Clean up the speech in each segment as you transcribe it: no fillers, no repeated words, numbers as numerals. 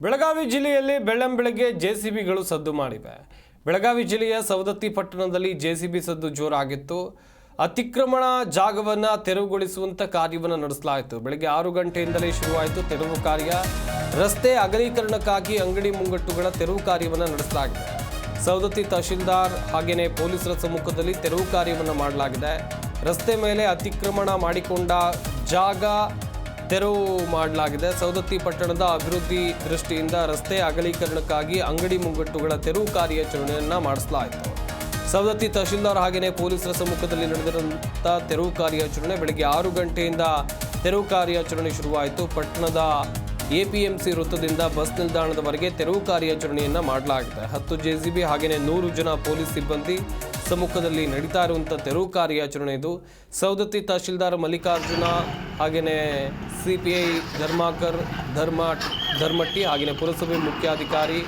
ಬೆಳಗಾವಿ ಜಿಲ್ಲೆಯಲ್ಲಿ ಬೆಳ್ಳಂಬೆಳಗ್ಗೆ ಜೆಸಿಬಿಗಳು ಸದ್ದು ಮಾಡಿವೆ. ಬೆಳಗಾವಿ ಜಿಲ್ಲೆಯ ಸವದತ್ತಿ ಪಟ್ಟಣದಲ್ಲಿ ಜೆಸಿಬಿ ಸದ್ದು ಜೋರಾಗಿತ್ತು. ಅತಿಕ್ರಮಣ ಜಾಗವನ್ನು ತೆರವುಗೊಳಿಸುವಂತ ಕಾರ್ಯವನ್ನು ನಡೆಸಲಾಯಿತು. ಬೆಳಗ್ಗೆ 6 ಗಂಟೆಯಿಂದಲೇ ಶುರುವಾಯಿತು ತೆರವು ಕಾರ್ಯ. ರಸ್ತೆ ಅಗಲೀಕರಣಕ್ಕಾಗಿ ಅಂಗಡಿ ಮುಂಗಟ್ಟುಗಳ ತೆರವು ಕಾರ್ಯವನ್ನು ನಡೆಸಲಾಗಿದೆ. ಸವದತ್ತಿ ತಹಶೀಲ್ದಾರ್ ಹಾಗೆಯೇ ಪೊಲೀಸರ ಸಮ್ಮುಖದಲ್ಲಿ ತೆರವು ಕಾರ್ಯವನ್ನು ಮಾಡಲಾಗಿದೆ. ರಸ್ತೆ ಮೇಲೆ ಅತಿಕ್ರಮಣ ಮಾಡಿಕೊಂಡ ಜಾಗ ತೆರವು ಮಾಡಲಾಗಿದೆ. ಸವದತ್ತಿ ಪಟ್ಟಣದ ಅಭಿವೃದ್ಧಿ ದೃಷ್ಟಿಯಿಂದ ರಸ್ತೆ ಅಗಲೀಕರಣಕ್ಕಾಗಿ ಅಂಗಡಿ ಮುಂಗಟ್ಟುಗಳ ತೆರವು ಕಾರ್ಯಾಚರಣೆಯನ್ನು ಮಾಡಿಸಲಾಯಿತು. ಸವದತ್ತಿ ತಹಶೀಲ್ದಾರ್ ಹಾಗೆಯೇ ಪೊಲೀಸರ ಸಮ್ಮುಖದಲ್ಲಿ ನಡೆದಿರುವಂಥ ತೆರವು ಕಾರ್ಯಾಚರಣೆ ಬೆಳಗ್ಗೆ 6 ಗಂಟೆಯಿಂದ ತೆರವು ಕಾರ್ಯಾಚರಣೆ ಶುರುವಾಯಿತು. ಪಟ್ಟಣದ ಎಪಿಎಂಸಿ ವೃತ್ತದಿಂದ ಬಸ್ ನಿಲ್ದಾಣದವರೆಗೆ ತೆರವು ಕಾರ್ಯಾಚರಣೆಯನ್ನು ಮಾಡಲಾಗಿದೆ. 10 ಜೆಸಿಬಿ ಹಾಗೆಯೇ 100 ಜನ ಪೊಲೀಸ್ ಸಿಬ್ಬಂದಿ ಸಮ್ಮುಖದಲ್ಲಿ ನಡೀತಾ ಇರುವಂಥ ತೆರವು ಕಾರ್ಯಾಚರಣೆ ಇದು. ಸವದತ್ತಿ ತಹಶೀಲ್ದಾರ್ ಮಲ್ಲಿಕಾರ್ಜುನ ಹಾಗೆಯೇ ಸಿಪಿಐ ಧರ್ಮಾಕರ್ ಧರ್ಮಟ್ಟಿ ಹಾಗೆಯೇ ಪುರಸಭೆ ಮುಖ್ಯಾಧಿಕಾರಿ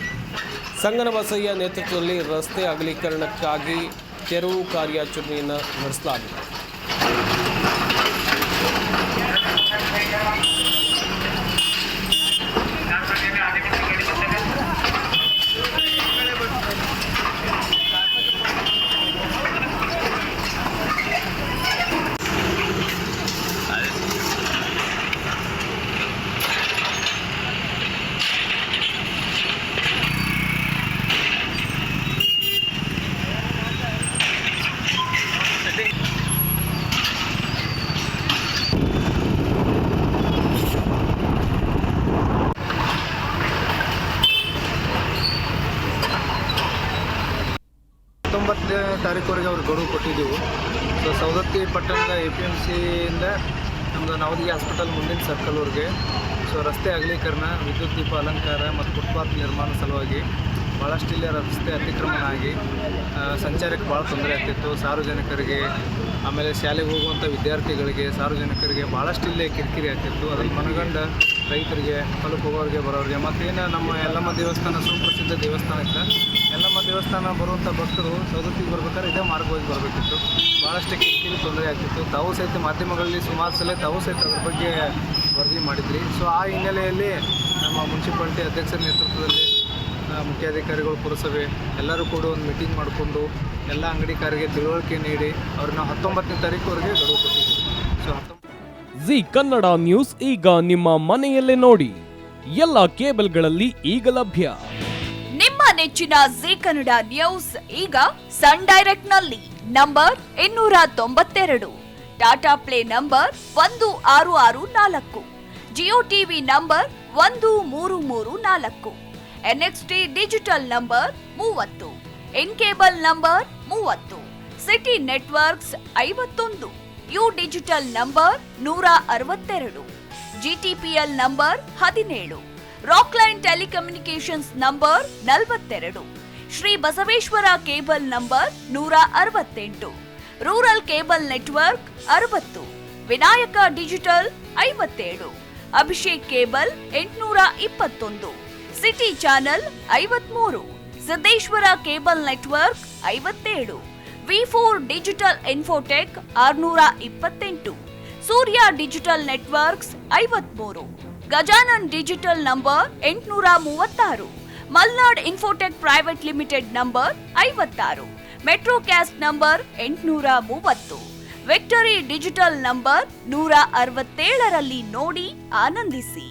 ಸಂಗನಬಸಯ್ಯ ನೇತೃತ್ವದಲ್ಲಿ ರಸ್ತೆ ಅಗಲೀಕರಣಕ್ಕಾಗಿ ತೆರವು ಕಾರ್ಯಾಚರಣೆಯನ್ನು ನಡೆಸಲಾಗಿದೆ. ತಾರೀಕುವರೆಗೆ ಅವ್ರಿಗೆ ಗಡುವು ಕೊಟ್ಟಿದ್ದೀವಿ. ಸೊ ಸವದತ್ತಿ ಪಟ್ಟಣದ APMCಯಿಂದ ನಮ್ಮದು ನವದಗಿ ಹಾಸ್ಪಿಟಲ್ ಮುಂದಿನ ಸರ್ಕಲ್ವರೆಗೆ ರಸ್ತೆ ಅಗಲೀಕರಣ, ವಿದ್ಯುತ್ ದೀಪ ಅಲಂಕಾರ ಮತ್ತು ಫುಟ್ಪಾತ್ ನಿರ್ಮಾಣ ಸಲುವಾಗಿ ಭಾಳಷ್ಟು ಇಲ್ಲಿ ರಸ್ತೆ ಅತಿಕ್ರಮಣ ಆಗಿ ಸಂಚಾರಕ್ಕೆ ಭಾಳ ತೊಂದರೆ ಆಗ್ತಿತ್ತು. ಸಾರ್ವಜನಿಕರಿಗೆ ಆಮೇಲೆ ಶಾಲೆಗೆ ಹೋಗುವಂಥ ವಿದ್ಯಾರ್ಥಿಗಳಿಗೆ ಸಾರ್ವಜನಿಕರಿಗೆ ಭಾಳಷ್ಟು ಇಲ್ಲೇ ಕಿರಿಕಿರಿ ಆಗ್ತಿತ್ತು. ಅದನ್ನು ಮನಗಂಡು ರೈತರಿಗೆ ಹೊಲಕ್ಕೆ ಹೋಗೋರಿಗೆ ಬರೋರಿಗೆ ಮತ್ತೇನು ನಮ್ಮ ಯಲ್ಲಮ್ಮ ದೇವಸ್ಥಾನ ಸುಪ್ರಸಿದ್ಧ ದೇವಸ್ಥಾನ ಇತ್ತು. ಯಲ್ಲಮ್ಮ ದೇವಸ್ಥಾನ ಬರುವಂಥ ಭಕ್ತರು ಸವದತ್ತಿಗೆ ಬರ್ಬೇಕಾದ್ರೆ ಇದೇ ಮಾರ್ಗವಾಗಿ ಬರಬೇಕಿತ್ತು. ಭಾಳಷ್ಟು ಕಿರಿಕಿರಿ ತೊಂದರೆ ಆಗ್ತಿತ್ತು. ತಾವು ಸಹಿತ ಮಾಧ್ಯಮಗಳಲ್ಲಿ ಸುಮಾರು ಸಲ ತಾವು ಸಹಿತ ಅದ್ರ ಬಗ್ಗೆ ವರದಿ ಮಾಡಿದ್ರಿ. ಸೊ ಆ ಹಿನ್ನೆಲೆಯಲ್ಲಿ ನಮ್ಮ ಮುನ್ಸಿಪಾಲ್ಟಿ ಅಧ್ಯಕ್ಷರ ನೇತೃತ್ವದಲ್ಲಿ ಮುಖ್ಯಾಧಿಕಾರಿಗಳು ಪುರಸಭೆ ಎಲ್ಲರೂ ಕೂಡ ಒಂದು ಮೀಟಿಂಗ್ ಮಾಡಿಕೊಂಡು ಎಲ್ಲ ಅಂಗಡಿಕಾರರಿಗೆ ತಿಳುವಳಿಕೆ ನೀಡಿ ಅವ್ರನ್ನ 19ನೇ ತಾರೀಕುವರೆಗೆ ಗಡುವು ಕೊಟ್ಟಿದ್ದೀವಿ. ಸೊ ಜಿ ಕನ್ನಡ ನ್ಯೂಸ್ ಈಗ ನಿಮ್ಮ ಮನೆಯಲ್ಲೇ ನೋಡಿ. ಎಲ್ಲ ಕೇಬಲ್ಗಳಲ್ಲಿ ಈಗ ಲಭ್ಯ. ನಿಮ್ಮ ನೆಚ್ಚಿನ ಜಿ ಕನ್ನಡ ನ್ಯೂಸ್ ಈಗ ಸನ್ ಡೈರೆಕ್ಟ್ ನಲ್ಲಿ number 292, Tata play number 1664, Jio TV number 1334, NXT digital number 30, in cable number 30, city networks 51, U digital number 162, GTPL number 17, Rockline telecommunications number 42, Shri Basaveshwara cable number 168, rural cable network 60, Vinayaka digital 57, Abhishek cable 821, city channel 53, Siddeshwara cable network 57, V4 digital Infotech 628, Surya digital networks 53, Gajanan digital number 836, Malnad Infotech private limited number 56, Metrocast number 830, Victory Digital number 167ರಲ್ಲಿ ನೋಡಿ ಆನಂದಿಸಿ.